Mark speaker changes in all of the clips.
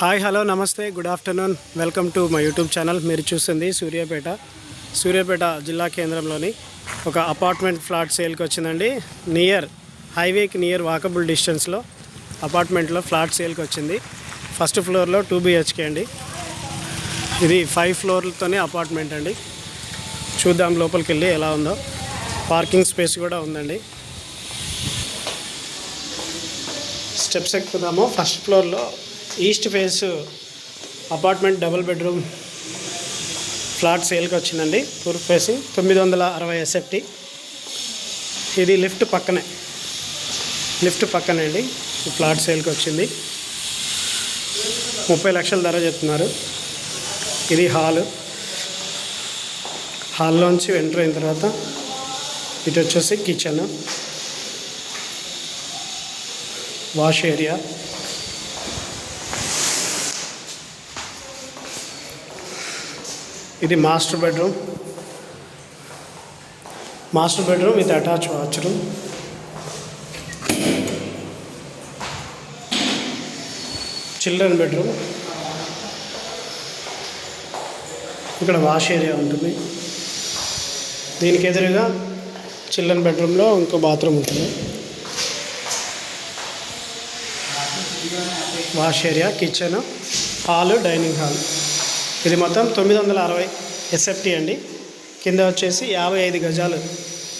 Speaker 1: Hi hello నమస్తే good afternoon welcome to my YouTube channel. మీరు చూస్తుంది సూర్యాపేట జిల్లా కేంద్రంలోని ఒక అపార్ట్మెంట్ ఫ్లాట్ సేల్కి వచ్చిందండి. హైవేకి నియర్ వాకబుల్ డిస్టెన్స్లో అపార్ట్మెంట్లో ఫ్లాట్ సేల్కి వచ్చింది. ఫస్ట్ ఫ్లోర్లో 2 BHK అండి. ఇది 5 ఫ్లోర్లతోనే అపార్ట్మెంట్ అండి. చూద్దాం లోపలికి వెళ్ళి ఎలా ఉందో. పార్కింగ్ స్పేస్ కూడా ఉందండి. స్టెప్స్ ఎక్కుదాము. ఫస్ట్ ఫ్లోర్లో east face apartment double bedroom flat సేల్కి వచ్చిందండి. తూర్పు ఫేసింగ్ 960 SFT. ఇది లిఫ్ట్ పక్కనే అండి ఈ ఫ్లాట్ సేల్కి వచ్చింది. 30 లక్షల ధర చెప్తున్నారు. ఇది హాల్లోంచి ఎంటర్ అయిన తర్వాత ఇటు వచ్చేసి కిచెన్, వాష్ ఏరియా, ఇది master bedroom with attach washroom. Children bedroom, ఇక్కడ వాష్ ఏరియా ఉంటుంది. దీనికి ఎదురుగా చిల్డ్రన్ బెడ్రూమ్లో ఇంకో బాత్రూమ్ ఉంటుంది. Wash area, kitchen, hall, dining hall. ఇది మొత్తం 960 SFT అండి. కింద వచ్చేసి 55 గజాలు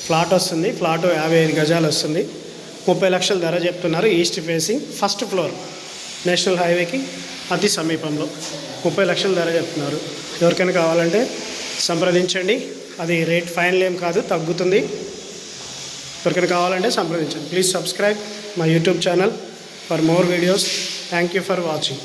Speaker 1: ఫ్లాట్ వస్తుంది. ఫ్లాట్ 55 గజాలు వస్తుంది. 30 లక్షల ధర చెప్తున్నారు. East facing first floor, national హైవేకి అతి సమీపంలో 30 లక్షల ధర చెప్తున్నారు. ఎవరికైనా కావాలంటే సంప్రదించండి. అది రేట్ ఫైనల్ ఏం కాదు, తగ్గుతుంది. ఎవరికైనా కావాలంటే సంప్రదించండి. Please subscribe my YouTube channel for more videos. Thank you for watching.